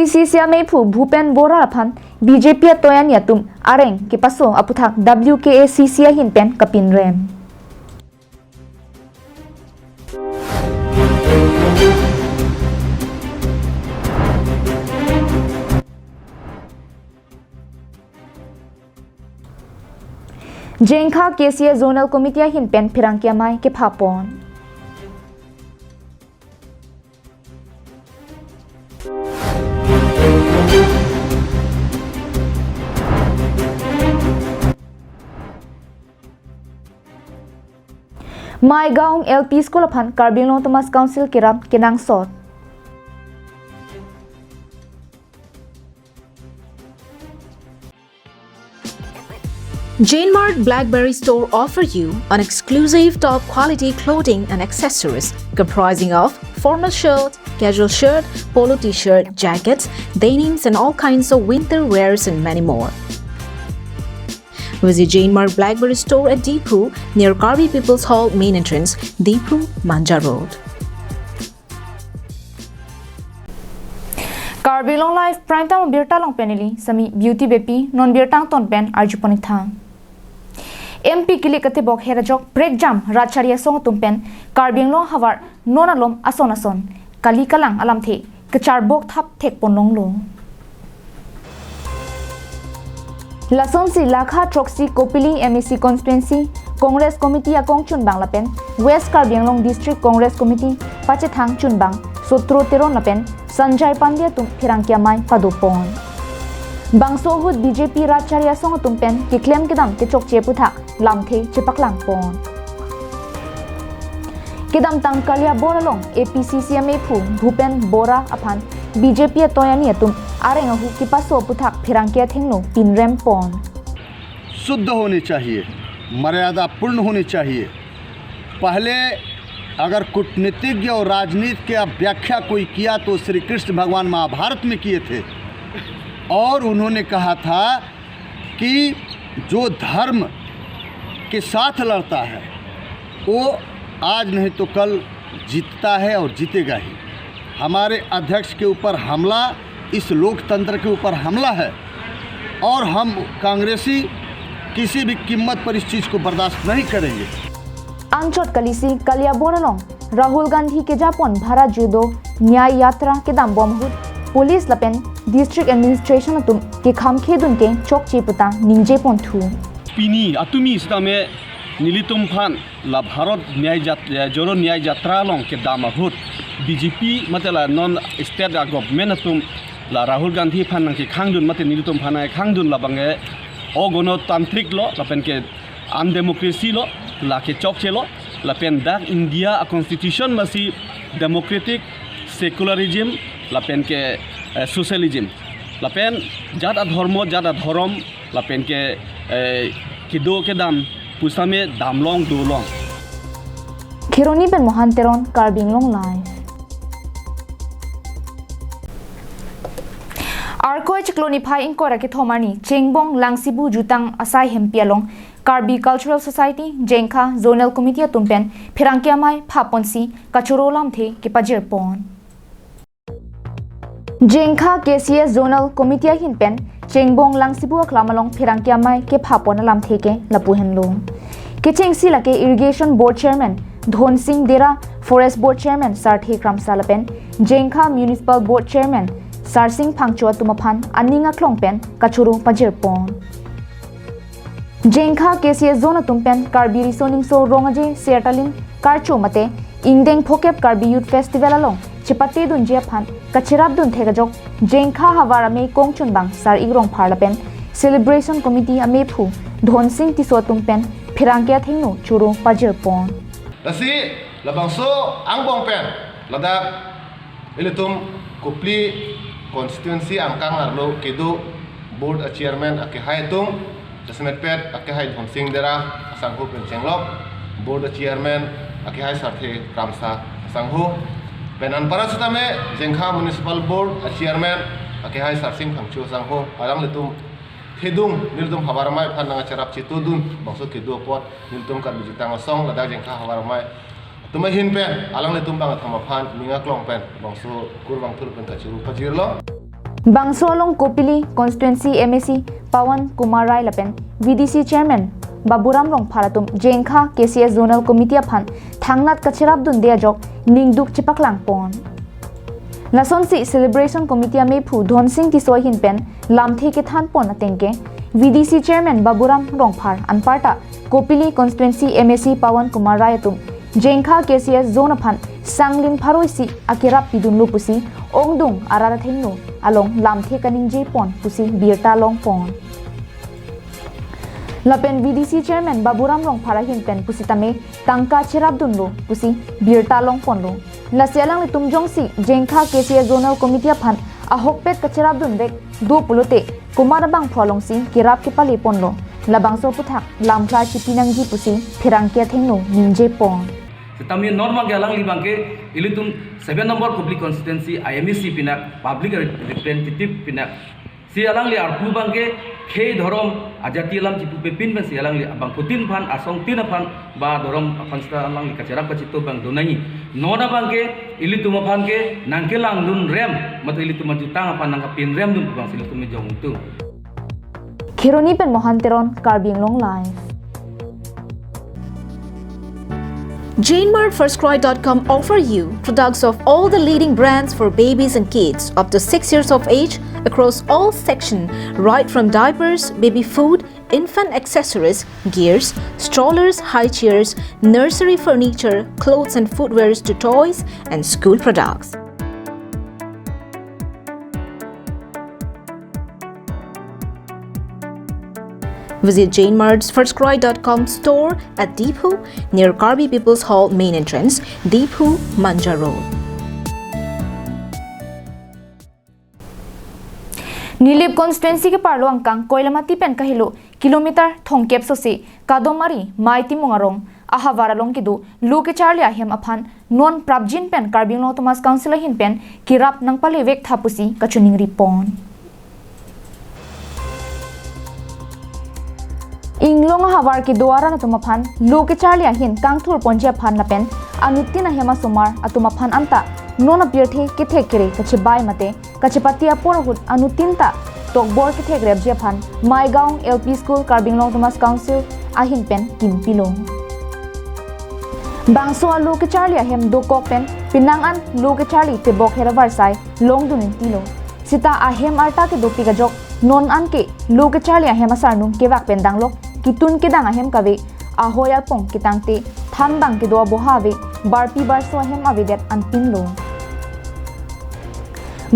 APCC में फु भूपेन बोरा अपन BJP तोयन यातुम आरेंग के पासो अपुथाक WKACC हिन पेन कपिन रेम जेंखा केसीए जोनल कमिटी हिन पेन फिरंकिया माई के फापोन माई गांव LP स्कूल अपन कार्बिंग थॉमस काउंसिल किराम केनांग सॉट Jane Mart Blackberry Store offer you an exclusive top quality clothing and accessories comprising of formal shirt, casual shirt, polo t-shirt, jackets, denims and all kinds of winter wears and many more. Visit Jane Mart Blackberry Store at Deepu near Karbi People's Hall main entrance, Deepu, Manja Road. Karbi लॉन्ग life prime time बिरता लॉन्ग पेनली समी ब्यूटी बेपी नॉन बिरतांग टोन पेन अर्जुपनिक था MP किले कते बॉक हेराजोक ब्रेक जाम राजचारिया सोंग तुमपेन कार्बी लॉन्ग हवार नोनालोम असोन असोन कली कलांग अलम थे कचार बोक थाप थेक पोनोंग लो लसोन सी लाखा ट्रोक्सी Kopili MEC constituency Congress committee अकोंग चुनबांग लपेन वेस्ट कार्बी लॉन्ग डिस्ट्रिक्ट कांग्रेस कमिटी पाचे थांग चुनबांग सोत्रो तेरोन लपेन संजय पांड्या तुम फिरंकिया माई पदोपोन बांगसोहुद BJP राजचारिया सोंग तुमपेन कि क्लेम किदम के चोक चेपुथा लामथे चिपकलांग पोन किदम तंग कलिया बोरलोंग APCC में फु भूपेन बोरा अपन BJP तोयानी तुम आरेंगहु कि पासो पुथाक फिरंकिया थेंगनो पिनरेम पोन शुद्ध होनी चाहिए, मर्यादा पूर्ण होनी चाहिए। पहले अगर कूटनीतिज्ञ और राजनीति के व्याख्या कोई किया तो श्री कृष्ण भगवान महाभारत में किए थे और उन्होंने कहा था कि जो धर्म के साथ लड़ता है वो आज नहीं तो कल जीतता है और जीतेगा ही। हमारे अध्यक्ष के ऊपर हमला इस लोकतंत्र के ऊपर हमला है और हम कांग्रेसी किसी भी कीमत पर इस चीज़ को बर्दाश्त नहीं करेंगे। अंचोट कलिसी कलिया बोरलोंग राहुल गांधी के जापोन भारत जुदो न्याय यात्रा के दाम बमहुद पुलिस लपेन डिस्ट्रिक्ट एडमिनिस्ट्रेशन तुम के खामखेदुन के चोक चेपुता निंजे पोंथु पिनी अतुमी इस्तामे नीलितुम फान ला भारत न्याय जोरो न्याय यात्रा लोंग के दाम हुद BJP मतलब नॉन स्टेट गवर्नमेंट तुम ला राहुल गांधी फान के खांगदुन मते नीलितुम फान खांगदुन ला बंगे ओ गणतांत्रिक लो लपेन के आन डेमोक्रेसी लो लाके चौक लो लपेन दाग इंडिया कॉन्स्टिट्यूशन मसी डेमोक्रेटिक सेकुलरिज्म लपेन के सोशलिज्म लपेन जादा धर्म लपेन के किदो के दाम पुसा में दामलोंग दोलोंग खिरोनी पेन मोहनतेरोन कार्बिंग लोंग लाइफ आरकोय चिक्लोनिफाई इंकोरा के थोमानी चेंगबोंग लांगसिबु जुतांग असाई हेम्पियालोंग कार्बी कल्चरल सोसाइटी जेंखा जोनल कमिटी तुमपेन फिरंकिया माई फापोंसी कचुरोलाम थे के पजिरपोन जेंखा KCS जोनल कमिटी हिनपेन चेंगबोंग लांगसिबु अखलामलोंग फिरंकिया माई के फापोन लाम थे के लपुहेनलो के चेंगसी लके irrigation board chairman Dhon Singh देरा फॉरेस्ट बोर्ड चेयरमैन सारथे क्रामसालपेन जेंखा म्युनिसिपल बोर्ड चेयरमैन सारसिंग फांगचुआ तुमफान अनिंगा क्लोंगपेन कचुरु पजिरपोन जेंखा KCS जोन तुमपेन कार्बी रिसोनिंगसो रोंगजे सेरटालिन कारचो मते इंडेंग फोकेप कार्बी यूथ फेस्टिवल अलोंग चिपत्ते दुन जेफान कचिराब दुन थेगजोक जेंखा हवार में कोंगचुनबांग सार इग्रोंग फारलापेन सेलिब्रेशन कमिटी अमेफु धोन Singh तिसो तुमपेन फिरंकिया थेंगनो चुरो पजिरपोन Lasi labangso ang bongpen ladak ilitum kupli constituency angkang arlo kedu board chairman ake haitung jasmet pet ake hai dhon sing dera sanghu pen chenglok board chairman ake hai sarthe ramsa sanghu penan parasutame jengkha municipal board chairman ake hai sarsing phangchu sanghu arang litum Hidung niltum hawaramai panang acarap citudun bangso kedu pot niltum kan bijitang song ladak jengkha hawaramai tumai hin pen alang litum bang thama phan minga klong pen bangso kurbang thul pen kachuru pajirlo Bangsolong Kopili Constituency MAC Pawan Kumar Rai Lapen VDC Chairman Baburam Rong Pharatum Jengkha KCS Zonal Committee Aphan Thangnat Kachirab Dun Deajok Ningduk Chipaklang Pon Lason si Celebration Committee me phu Dhon Singh Tisoi Hin Pen Lamthe ke Than Pon Atengke VDC Chairman Baburam Rong Phar Anparta Kopili Constituency MAC Pawan Kumar Rai Atum Jengkha KCS Zone Aphan Sangling Pharoisi Akirap Pidun Lu Pusi Ongdung Arara Thengnu along Lamthe Kaningje Pon Pusi Birta Long Pon Lapen VDC Chairman Baburam Rong Phara Hin Pen Pusi Tame Tangka Chirab Dunlo Pusi Birta Long Pon Lo Lasialang Litum Jongsi Jengkha KCS Zonal Committee Aphan Ahokpet Kachirab Dun Vek Do Pulote Kumarabang Pholongsi Kirap Kipali Pon Lo Labang So Puthak Lamkla Chipinangji Pusi Phirangkia Thengnu Ningje Pon Tami normal galang libang ke ilitum 7 number public constituency IMEC pinak public representative pinak si alang li arpu bang ke khei dhorom ajati lam jipu pepin ban si alang li bang putin phan asong tin phan ba dhorom phansta alang li kachara pachito bang donai nona bang ke ilitum phan ke nangkelang dun rem mat ilitum jutang phan nang pin rem dun bang silutum jong tu Khironi Pen Mohanteron Karbing Long Live JaneMartFirstCry.com offer you products of all the leading brands for babies and kids up to 6 years of age across all sections, right from diapers, baby food, infant accessories, gears, strollers, high chairs, nursery furniture, clothes and footwears to toys and school products. Visit JaneMartFirstCry.com store at Deephu near Karbi People's Hall main entrance, Deephu, Manja Road. Nilip constituency ke parlo angkang Koilamati pen kahilo kilometer thongkep sosi kadomari maiti mungarong ahavara long kidu lu ke charli ahem aphan non prabjin pen Karbing Long Thomas Council hin pen kirap nang palewek thapusi kachuning ripon Inglong havar ki duara na tumaphan lu ke charli ahin kangthur ponje phan na pen anutina hema sumar atumaphan anta non apirthe ke thekere kachibai mate kachipatia porhut anutinta tokbor ke thek rebje phan Maigaon LP School Karbing Long Thomas Council ahin pen kimpilong Bangso lu ke charli ahem do kok pen pinangan lu ke charli te bok heravar sai long dunin tilo sita ahem arta ke dopi ga jok non an ke lu ke charli ahem asarnum ke wak pen danglok kitun ke dang ahem kave ahoyar pong kitangte than bang ke do bohave barpi barso ahem avidet anpin lo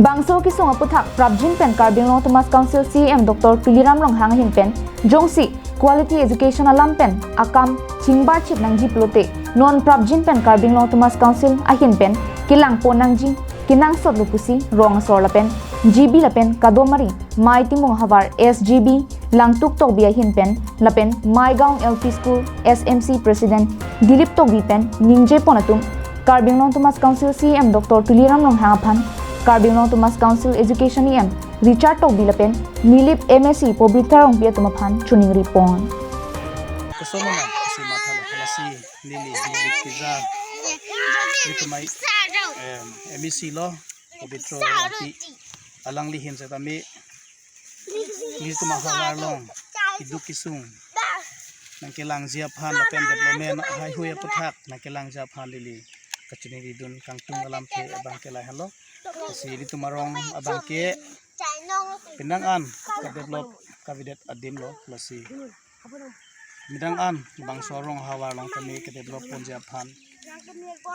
Bangso ki songa puthak prabjin pen Karbing Long Thomas Council CM Dr. Piliram Long hang hin pen jongsi quality education alam pen akam chingbar chip nangji plote non prabjin pen Karbing Long Thomas Council ahin pen kilang po nangji kinang sot lupusi rong sor la pen GB la pen kadomari maiti mong havar SGB langtuk tok bia hin pen la pen Maigaon LP School SMC President Dilip Togbi pen ningje ponatum Karbing Long Thomas Council CM Dr. Piliram Long hangaphan Karbing Long Thomas Council Education EM Richard Togbi la pen Nilip MSc Pobrita rong bia tumaphan chuning ripon Kasama na kasi matalo kalasi nili pizza dito may MSc lo Pobrita ati alang lihim sa tami dito mahawar long idukisung nang kilang ziaphan la pen development hay huya puthak nang kilang ziaphan lili kachini dun kangtung alam ke abang kelai halo kasi dito marong abang ke pinangan ka develop kabidet adim lo klasi midangan bang sorong hawar long kami ke develop pon ziaphan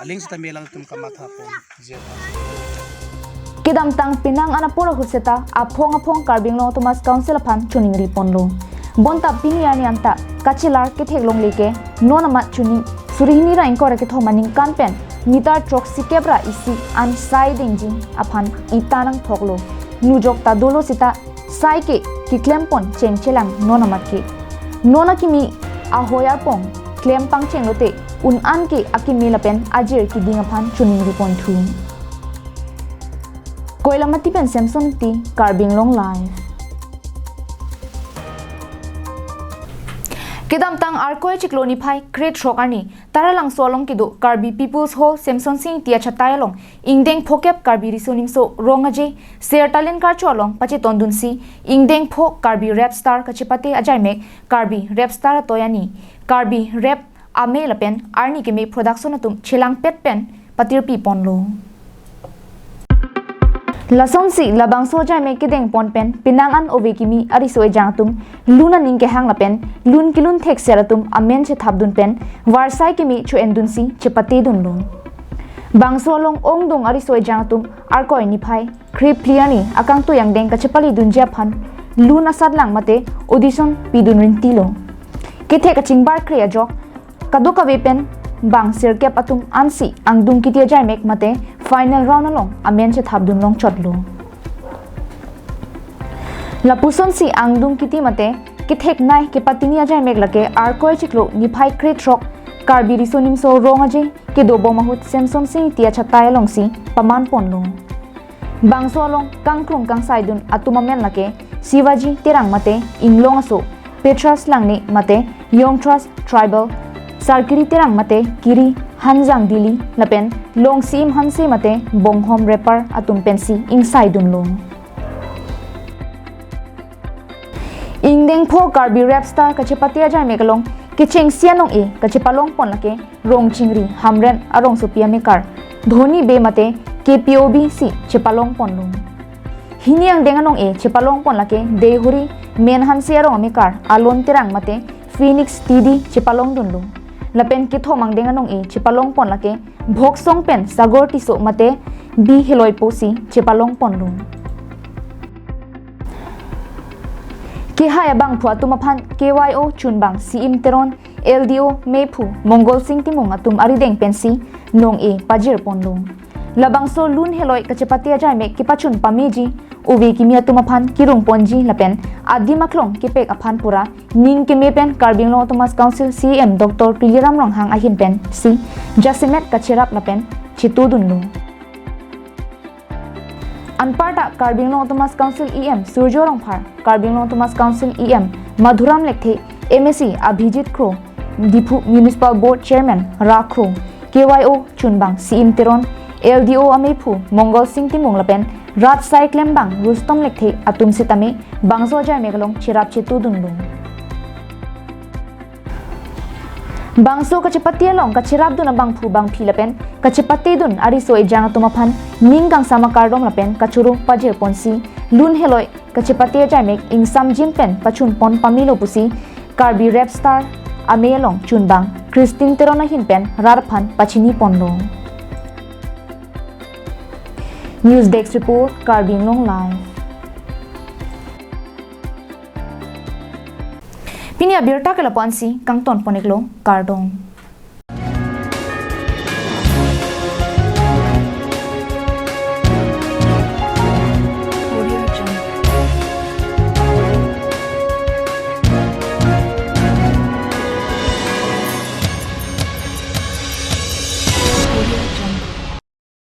aling sa tami lang tum kamatha pon ziaphan Kidam tang pinang anapura hutseta apong Karbing Long Thomas Council aphan chuning ripon lo bonta piniani anta kachilar ke theklong leke nonamat chuni surihini ra inkora ke thomaning kanpen mitar troxi kebra isi an siding jing aphan itanang thoklo nujok ta dolo sita sai ke kiklempon chengchelang nonamat ke nona kimi ahoyar pong klem pang chenglote un an ke akimi lapen ajir ki ding aphan chuning ripon thu Koilamati pen Samson ti Karbing Long Live Kedam tang arkoi chikloni phai create shokarni taralang solong kido Karbi People's Hall Samson Singh tia chatayalong ingdeng phokep Karbi risonim so rongaje ser talent kar cholong pache tondun si ingdeng pho Karbi rap star kachipate ajai mek Karbi rap star toyani Karbi rap ame lapen arni ke me production atum chilang pet pen patirpi ponlo Lason si labang soja me kedeng pon pen pinangan ove kimi ari soe jangtum luna ning ke hang lapen lun kilun thek seratum amen che thabdun pen warsai kimi chu endun si chepate dun lo bangso long ong dong ari soe jangtum arkoi ni phai krip pliani akang to yang deng ka chepali dun ja phan luna sadlang mate audition pidun rin tilo ke the ka chingbar kre ajok kaduka we pen bang sirkep atum ansi angdung kitia jai mek mate final round along amen che thabdun long chotlo lapuson si angdung kiti mate kithek nai ke patinia jai mek lake arkoi chiklo niphai crate rock Karbi risonim so rongaje ke dobo mahut Samson Singh tia chatai long si paman ponlo bangso long kangkrung kang saidun atuma men lake Shivaji terang mate inglong aso Petras langni mate Young Trust Tribal Sarkiri terang mate Kiri Hanjang Dili lapen long sim hanse mate bonghom rapper atum pensi insai dun long ingdeng pho Karbi rap star kachepatia jai mekalong kicheng sianong e kachepalong pon lake rong chingri hamren arong sopia mekar dhoni be mate KPOB si chepalong pon long hiniang denganong e chepalong pon lake dehuri men hanse arong mekar alon terang mate Phoenix TD chepalong dun long lapen kitho mangdenga nong e chipalong pon lake bhoksong pen sagor tiso mate bi heloi posi chipalong pon lu ke haya bang phwa tumaphan KYO chunbang CM teron LDO mephu Mongol Singh timong atum arideng pensi nong e pajir pon lu labang so lun heloi kachepatia jai me kipachun pameji uvi kimia tumaphan kirung ponji lapen adi maklong kipek aphan pura ning kemepen Karbing Law Thomas Council CM Dr. Piliram Ronghang ahin pen si Jasimet kachirap lapen chitu dunlu anparta Karbing Law Thomas Council EM Surjo Rongphar Karbing Law Thomas Council EM Madhuram Lekthe MSc Abhijit Kro Diphu Municipal Board Chairman Ra Kro KYO chunbang CM teron LDO amephu Mongol Singh timong lapen Rat sai klembang Rustom lekthe atum sitame bangso jai megalong chirap chitu dunlung bangso kachepatia long kachirap dun bang phu bang philapen kachepati dun ari so ejang tumaphan ninggang sama kardom lapen kachuru pajir ponsi lun heloi kachepatia jai mek ingsam jimpen pachun pon pamilo pusi Karbi rap star amelong chunbang Christine terona hinpen rarphan pachini ponlong News Desk Report, Karbing Long Live. Pinia birta kala ponsi kang ton poneklo Kardong.